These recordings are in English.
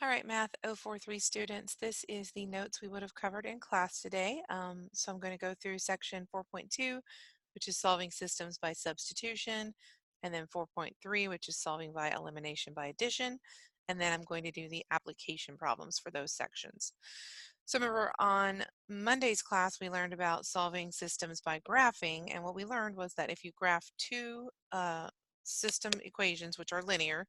All right, Math 043 students, this is the notes we would have covered in class today. So I'm going to go through section 4.2, which is solving systems by substitution, and then 4.3, which is solving by elimination by addition, and then I'm going to do the application problems for those sections. So remember on Monday's class, we learned about solving systems by graphing, and what we learned was that if you graph two system equations, which are linear,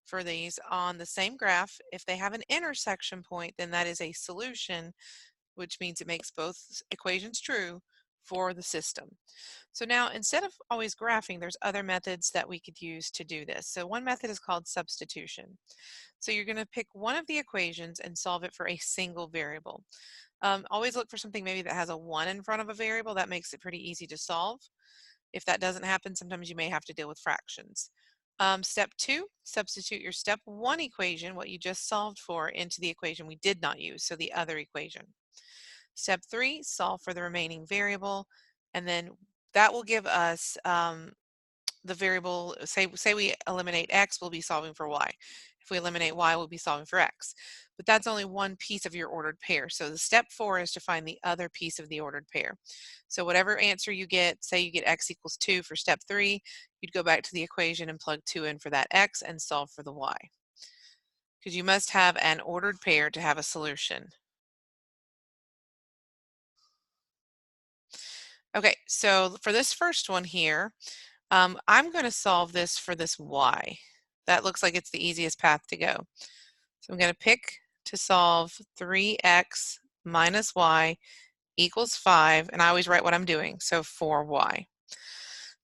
for these on the same graph, if they have an intersection point, then that is a solution, which means it makes both equations true for the system. So now, instead of always graphing, there's other methods that we could use to do this. So one method is called substitution. So you're going to pick one of the equations and solve it for a single variable. Always look for something maybe that has a 1 in front of a variable. That makes it pretty easy to solve. If that doesn't happen, sometimes you may have to deal with fractions. Step 2, substitute your step 1 equation, what you just solved for, into the equation we did not use, so the other equation. Step 3, solve for the remaining variable, and then that will give us the variable. Say we eliminate x, we'll be solving for y. If we eliminate y, we'll be solving for x. But that's only one piece of your ordered pair. So the step 4 is to find the other piece of the ordered pair. So whatever answer you get, say you get x equals 2 for step 3, you'd go back to the equation and plug 2 in for that x and solve for the y. Because you must have an ordered pair to have a solution. Okay, so for this first one here, I'm going to solve this for this y. That looks like it's the easiest path to go. So I'm going to pick to solve 3x minus y equals 5, and I always write what I'm doing, so 4y.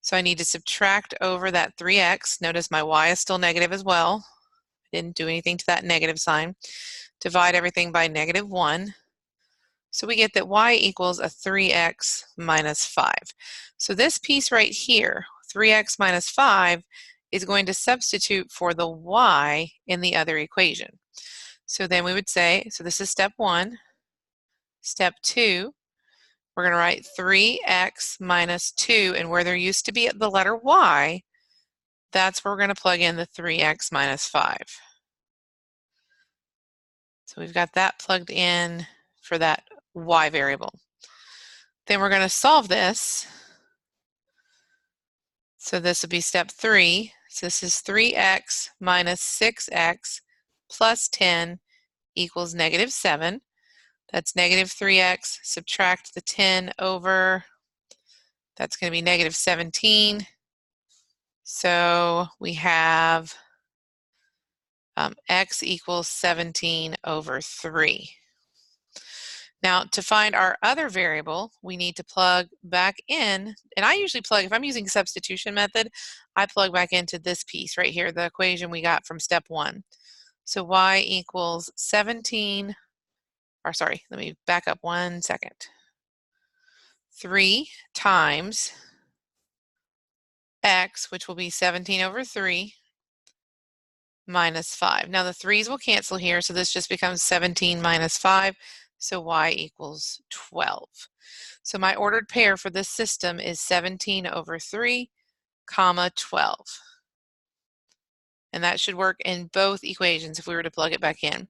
So I need to subtract over that 3x. Notice my y is still negative as well. I didn't do anything to that negative sign. Divide everything by -1. So we get that y equals a 3x minus 5. So this piece right here, 3x minus 5, is going to substitute for the y in the other equation. So then we would say, so this is step 1. Step 2, we're going to write 3x minus 2, and where there used to be the letter y, that's where we're going to plug in the 3x minus 5. So we've got that plugged in for that y variable. Then we're going to solve this. So this would be step 3. So this is 3x minus 6x plus 10 equals -7. That's -3x. Subtract the 10 over. That's going to be -17. So we have x equals 17 over 3. Now, to find our other variable, we need to plug back in, and I usually plug, if I'm using substitution method, I plug back into this piece right here, the equation we got from step 1. So y equals 17, or sorry, let me back up 1 second. 3 times x, which will be 17 over 3, minus 5. Now the 3's will cancel here, so this just becomes 17 minus 5, so y equals 12. So my ordered pair for this system is 17 over 3, comma 12. And that should work in both equations if we were to plug it back in.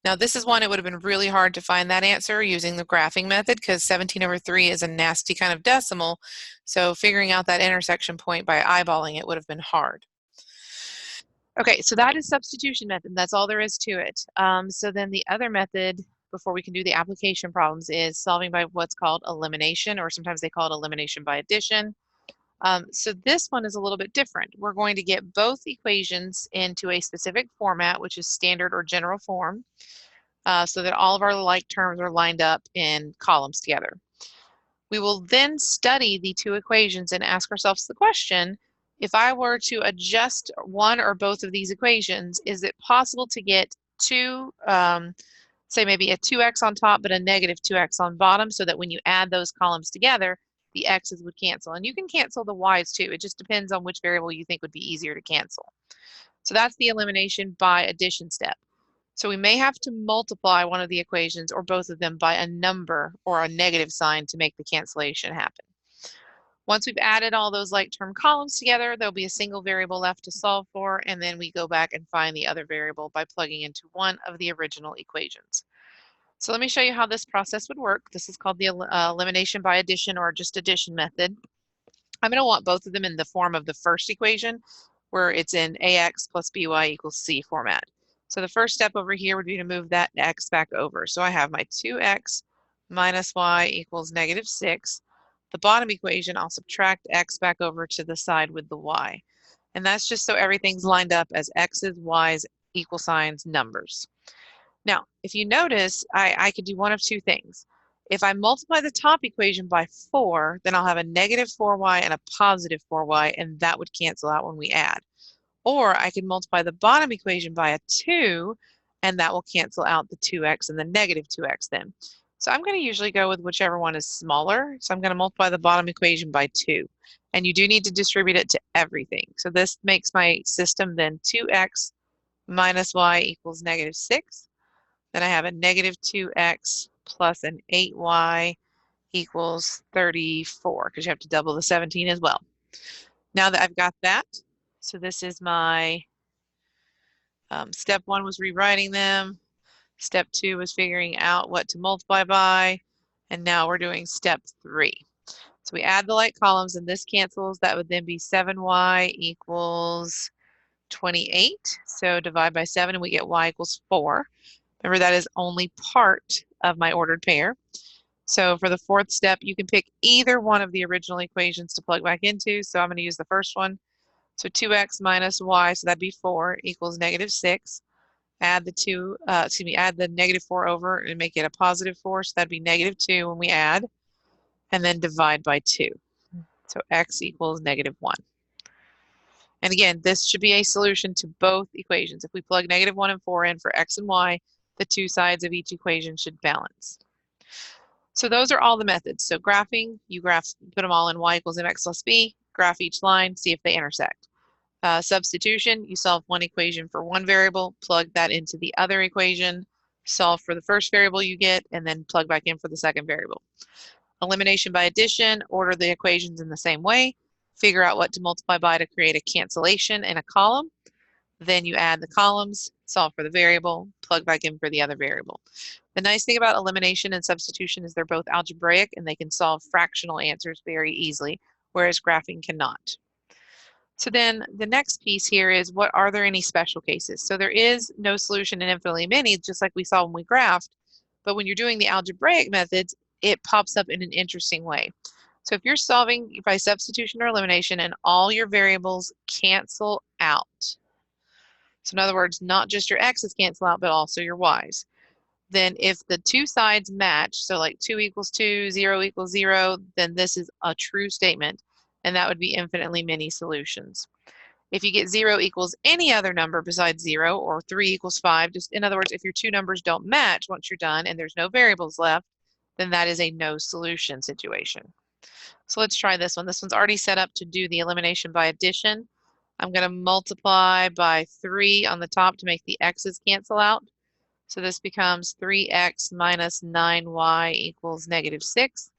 Now this is one, it would have been really hard to find that answer using the graphing method because 17 over 3 is a nasty kind of decimal, so figuring out that intersection point by eyeballing it would have been hard. Okay, so that is substitution method. That's all there is to it. So then the other method, before we can do the application problems, is solving by what's called elimination, or sometimes they call it elimination by addition. So this one is a little bit different. We're going to get both equations into a specific format, which is standard or general form, so that all of our like terms are lined up in columns together. We will then study the two equations and ask ourselves the question, if I were to adjust one or both of these equations, is it possible to get two, say maybe a 2x on top but a -2x on bottom, so that when you add those columns together, the x's would cancel? And you can cancel the y's too. It just depends on which variable you think would be easier to cancel. So that's the elimination by addition step. So we may have to multiply one of the equations or both of them by a number or a negative sign to make the cancellation happen. Once we've added all those like-term columns together, there'll be a single variable left to solve for, and then we go back and find the other variable by plugging into one of the original equations. So let me show you how this process would work. This is called the elimination by addition or just addition method. I'm going to want both of them in the form of the first equation, where it's in ax plus by equals c format. So the first step over here would be to move that x back over. So I have my 2x minus y equals -6. The bottom equation, I'll subtract x back over to the side with the y. And that's just so everything's lined up as x's, y's, equal signs, numbers. Now, if you notice, I could do one of two things. If I multiply the top equation by 4, then I'll have a -4y and a +4y, and that would cancel out when we add. Or I could multiply the bottom equation by a 2, and that will cancel out the 2x and the -2x then. So I'm going to usually go with whichever one is smaller. So I'm going to multiply the bottom equation by 2. And you do need to distribute it to everything. So this makes my system then 2x minus y equals -6. Then I have a -2x plus an 8y equals 34, because you have to double the 17 as well. Now that I've got that, so this is my step 1 was rewriting them. Step 2 was figuring out what to multiply by. And now we're doing step 3. So we add the like columns and this cancels. That would then be 7y equals 28. So divide by 7 and we get y equals 4. Remember, that is only part of my ordered pair. So for the fourth step, you can pick either one of the original equations to plug back into. So I'm going to use the first one. So 2x minus y, so that'd be 4, equals -6. Add the add the -4 over and make it a +4, so that'd be -2 when we add, and then divide by 2. So x equals -1. And again, this should be a solution to both equations. If we plug -1 and 4 in for x and y, the two sides of each equation should balance. So those are all the methods. So graphing, you put them all in y equals mx plus b, graph each line, see if they intersect. Substitution, you solve one equation for one variable, plug that into the other equation, solve for the first variable you get, and then plug back in for the second variable. Elimination by addition, order the equations in the same way, figure out what to multiply by to create a cancellation in a column, then you add the columns, solve for the variable, plug back in for the other variable. The nice thing about elimination and substitution is they're both algebraic and they can solve fractional answers very easily, whereas graphing cannot. So then the next piece here is, what are there any special cases? So there is no solution in infinitely many, just like we saw when we graphed, but when you're doing the algebraic methods, it pops up in an interesting way. So if you're solving by substitution or elimination and all your variables cancel out, so in other words, not just your x's cancel out, but also your y's, then if the two sides match, so like 2 equals 2, 0 equals 0, then this is a true statement, and that would be infinitely many solutions. If you get 0 equals any other number besides 0, or 3 equals 5, just in other words, if your two numbers don't match once you're done and there's no variables left, then that is a no solution situation. So let's try this one. This one's already set up to do the elimination by addition. I'm going to multiply by 3 on the top to make the x's cancel out. So this becomes 3x minus 9y equals -6.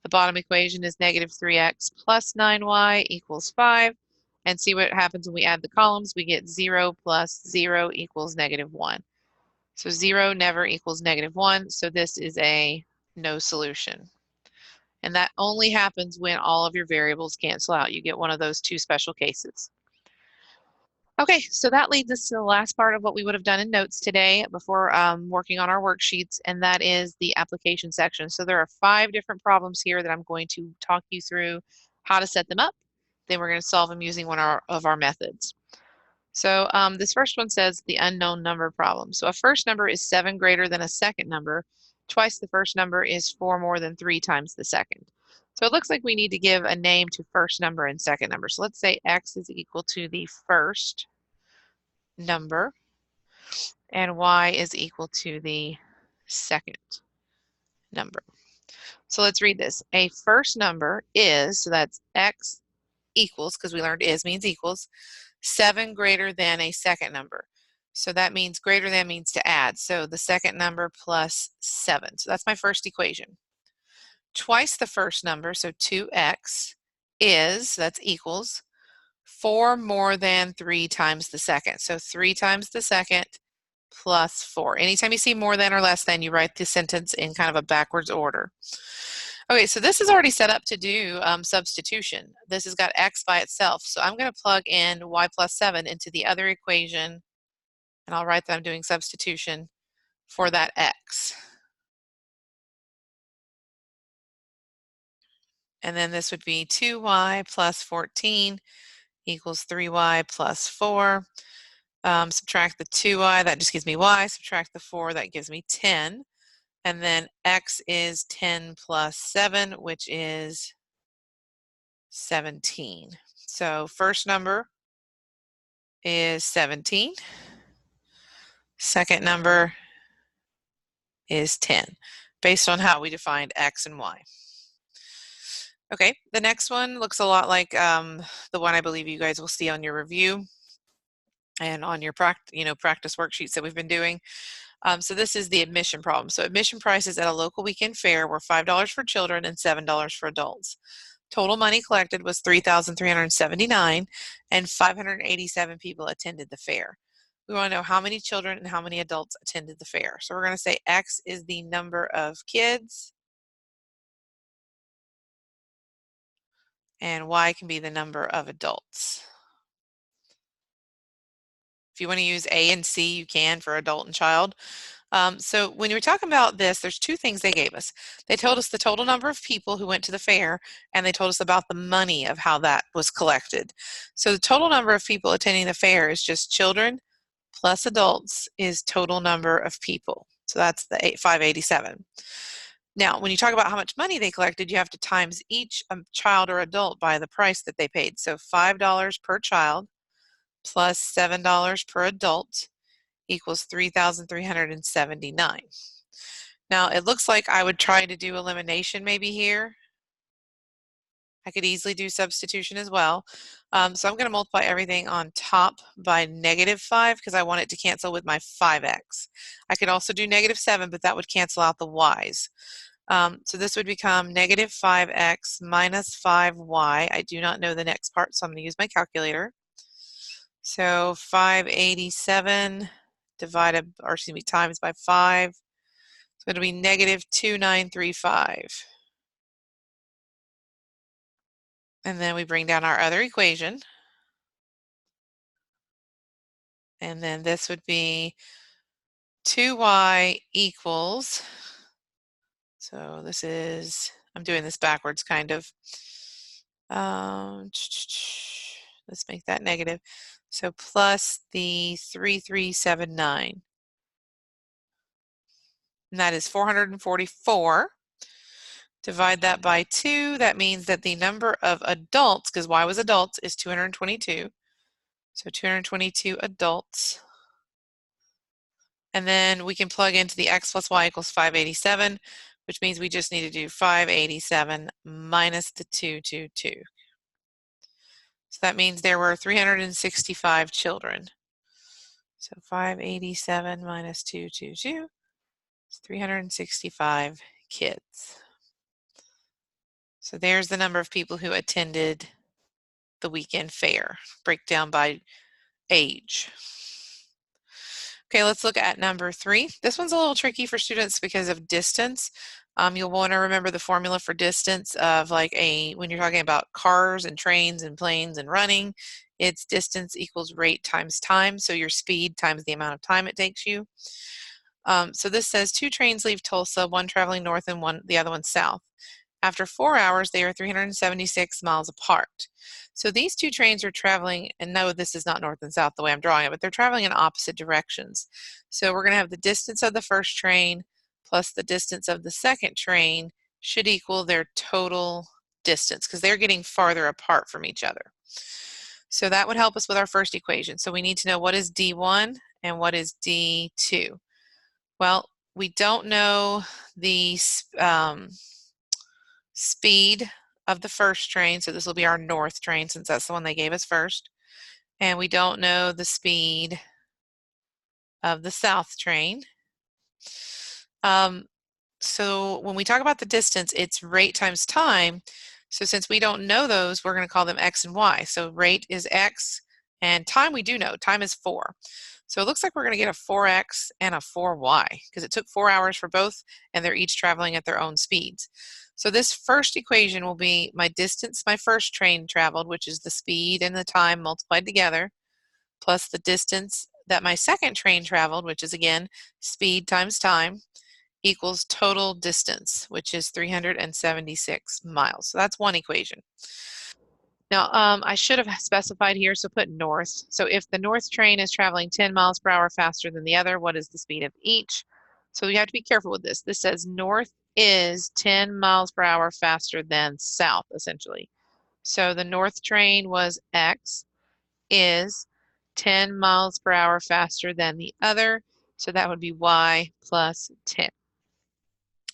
The bottom equation is -3x plus 9y equals 5. And see what happens when we add the columns. We get 0 plus 0 equals -1. So 0 never equals -1. So this is a no solution. And that only happens when all of your variables cancel out. You get one of those two special cases. Okay, so that leads us to the last part of what we would have done in notes today before working on our worksheets, and that is the application section. So there are 5 different problems here that I'm going to talk you through how to set them up. Then we're going to solve them using one of our methods. So this first one says the unknown number problem. So a first number is 7 greater than a second number. Twice the first number is 4 more than 3 times the second. So it looks like we need to give a name to first number and second number. So let's say x is equal to the first number and y is equal to the second number. So let's read this. A first number is, so that's x equals, because we learned is means equals, 7 greater than a second number. So that means greater than means to add. So the second number plus 7. So that's my first equation. Twice the first number, so 2x, is, that's equals, 4 more than 3 times the second. So 3 times the second plus 4. Anytime you see more than or less than, you write the sentence in kind of a backwards order. Okay, so this is already set up to do substitution. This has got x by itself. So I'm going to plug in y plus 7 into the other equation, and I'll write that I'm doing substitution for that x. And then this would be 2y plus 14 equals 3y plus 4. Subtract the 2y, that just gives me y. Subtract the 4, that gives me 10. And then x is 10 plus 7, which is 17. So first number is 17. Second number is 10, based on how we defined x and y. Okay, the next one looks a lot like the one I believe you guys will see on your review and on your practice worksheets that we've been doing. So this is the admission problem. So admission prices at a local weekend fair were $5 for children and $7 for adults. Total money collected was $3,379, and 587 people attended the fair. We want to know how many children and how many adults attended the fair. So we're going to say X is the number of kids, and Y can be the number of adults. If you want to use A and C, you can for adult and child. So when you were talking about this, there's two things they gave us. They told us the total number of people who went to the fair, and they told us about the money of how that was collected. So the total number of people attending the fair is just children plus adults is total number of people. So that's the 587. Now, when you talk about how much money they collected, you have to times each child or adult by the price that they paid. So $5 per child plus $7 per adult equals 3,379. Now, it looks like I would try to do elimination maybe here. I could easily do substitution as well. So I'm going to multiply everything on top by -5 because I want it to cancel with my 5x. I could also do -7, but that would cancel out the y's. So this would become -5x minus 5y. I do not know the next part, so I'm going to use my calculator. So 587 times by 5. So it'll be -2935. And then we bring down our other equation. And then this would be 2y equals, so this is, I'm doing this backwards kind of. Let's make that negative. So plus the 3379. And that is 444. Divide that by 2. That means that the number of adults, because y was adults, is 222. So 222 adults. And then we can plug into the x plus y equals 587, which means we just need to do 587 minus the 222. So that means there were 365 children. So 587 minus 222 is 365 kids. So there's the number of people who attended the weekend fair, breakdown by age. Okay, let's look at number 3. This one's a little tricky for students because of distance. You'll want to remember the formula for distance of when you're talking about cars and trains and planes and running, it's distance equals rate times time. So your speed times the amount of time it takes you. So this says 2 trains leave Tulsa, one traveling north and the other one south. After 4 hours, they are 376 miles apart. So these 2 trains are traveling, and no, this is not north and south the way I'm drawing it, but they're traveling in opposite directions. So we're going to have the distance of the first train plus the distance of the second train should equal their total distance because they're getting farther apart from each other. So that would help us with our first equation. So we need to know what is D1 and what is D2. Well, we don't know the speed of the first train, so this will be our north train since that's the one they gave us first. And we don't know the speed of the south train. So when we talk about the distance, it's rate times time. So since we don't know those, we're going to call them x and y. So rate is x, and time we do know. Time is 4. So it looks like we're going to get a 4x and a 4y because it took 4 hours for both, and they're each traveling at their own speeds. So this first equation will be my distance my first train traveled, which is the speed and the time multiplied together, plus the distance that my second train traveled, which is again speed times time, equals total distance, which is 376 miles. So that's one equation. Now, I should have specified here, so put north. So if the north train is traveling 10 miles per hour faster than the other, what is the speed of each? So you have to be careful with this. This says north is 10 miles per hour faster than south, essentially. So the north train was X, is 10 miles per hour faster than the other. So that would be Y plus 10.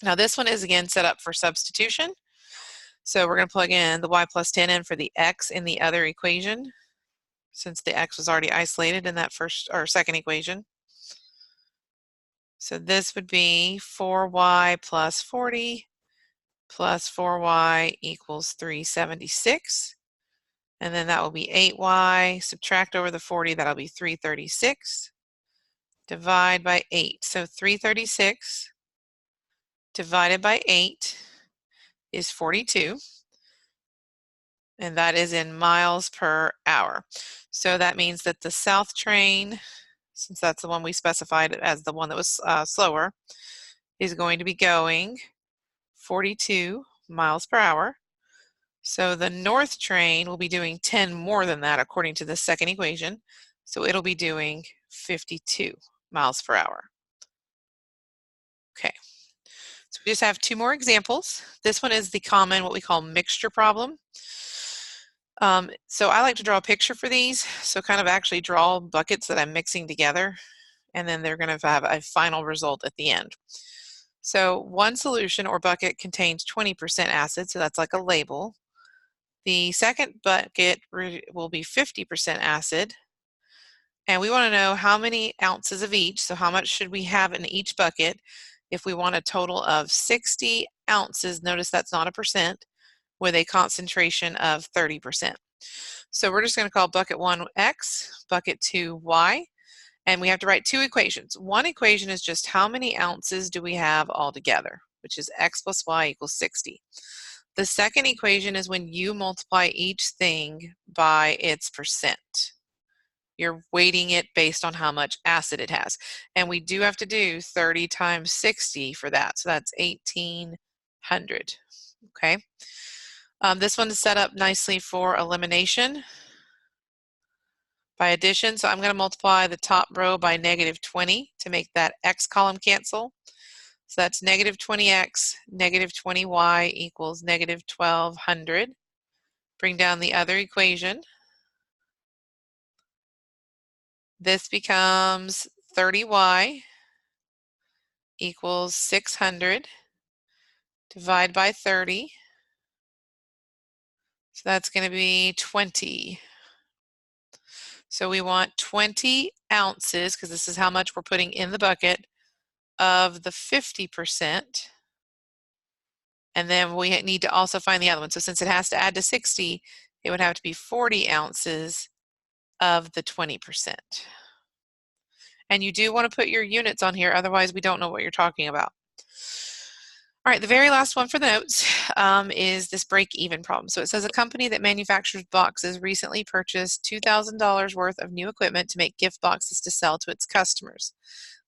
Now this one is again set up for substitution. So we're going to plug in the y plus 10 in for the x in the other equation, since the x was already isolated in that first or second equation. So this would be 4y plus 40 plus 4y equals 376. And then that will be 8y. Subtract over the 40, that'll be 336. Divide by 8. So 336 divided by 8 is 42. And that is in miles per hour. So that means that the south train, since that's the one we specified as the one that was slower, is going to be going 42 miles per hour. So the north train will be doing 10 more than that according to the second equation. So it'll be doing 52 miles per hour. Okay, so we just have 2 more examples. This one is the common, what we call mixture problem. So I like to draw a picture for these. So kind of actually draw buckets that I'm mixing together, and then they're going to have a final result at the end. So one solution or bucket contains 20% acid, so that's like a label. The second bucket will be 50% acid, and we want to know how many ounces of each, so how much should we have in each bucket if we want a total of 60 ounces, notice that's not a percent, with a concentration of 30%. So we're just going to call bucket 1 X, bucket 2 Y, and we have to write 2 equations. One equation is just how many ounces do we have altogether, which is X plus Y equals 60. The second equation is when you multiply each thing by its percent. You're weighting it based on how much acid it has. And we do have to do 30 times 60 for that, so that's 1,800. Okay. This one is set up nicely for elimination by addition. So I'm going to multiply the top row by negative 20 to make that x column cancel. So that's negative 20x, negative 20y equals negative 1,200. Bring down the other equation. This becomes 30y equals 600. Divide by 30. So that's going to be 20. So we want 20 ounces, because this is how much we're putting in the bucket, of the 50%. And then we need to also find the other one. So since it has to add to 60, it would have to be 40 ounces of the 20%. And you do want to put your units on here, otherwise we don't know what you're talking about. All right, the very last one for the notes is this break-even problem. So it says a company that manufactures boxes recently purchased $2,000 worth of new equipment to make gift boxes to sell to its customers.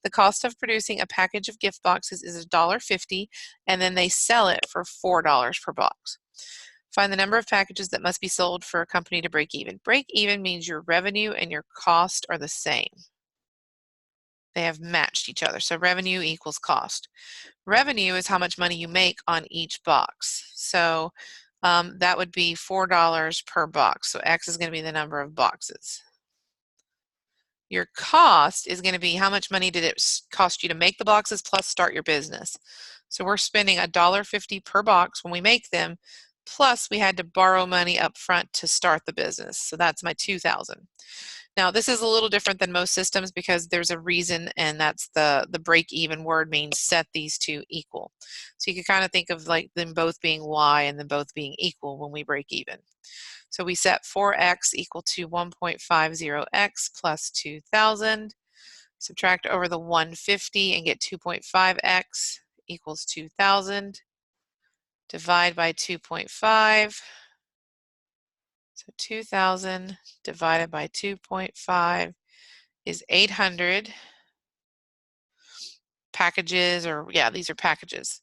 The cost of producing a package of gift boxes is $1.50, and then they sell it for $4 per box. Find the number of packages that must be sold for a company to break even. Break even means your revenue and your cost are the same. They have matched each other. So revenue equals cost. Revenue is how much money you make on each box. So that would be $4 per box. So X is going to be the number of boxes. Your cost is going to be how much money did it cost you to make the boxes plus start your business. So we're spending $1.50 per box when we make them, plus we had to borrow money up front to start the business. So that's my $2,000. Now, this is a little different than most systems because there's a reason, and that's the break even word means set these two equal. So you can kind of think of like them both being y and them both being equal when we break even. So we set 4x equal to 1.50x plus 2,000. Subtract over the 150 and get 2.5x equals 2,000. Divide by 2.5. So 2,000 divided by 2.5 is 800 packages, or yeah, these are packages.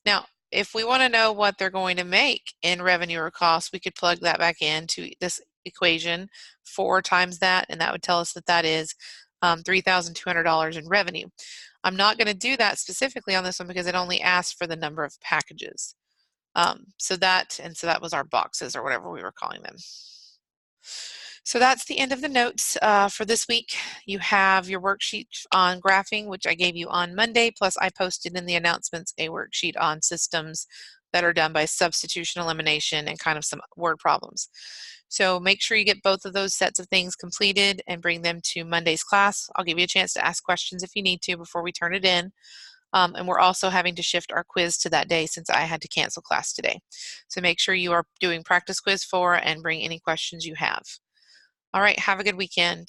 Now, if we want to know what they're going to make in revenue or cost, we could plug that back into this equation, 4 times that, and that would tell us that that is $3,200 in revenue. I'm not going to do that specifically on this one because it only asks for the number of packages. So that was our boxes, or whatever we were calling them. So that's the end of the notes for this week. You have your worksheet on graphing, which I gave you on Monday, plus I posted in the announcements a worksheet on systems that are done by substitution, elimination, and kind of some word problems. So make sure you get both of those sets of things completed and bring them to Monday's class. I'll give you a chance to ask questions if you need to before we turn it in. And we're also having to shift our quiz to that day since I had to cancel class today. So make sure you are doing practice quiz 4 and bring any questions you have. All right, have a good weekend.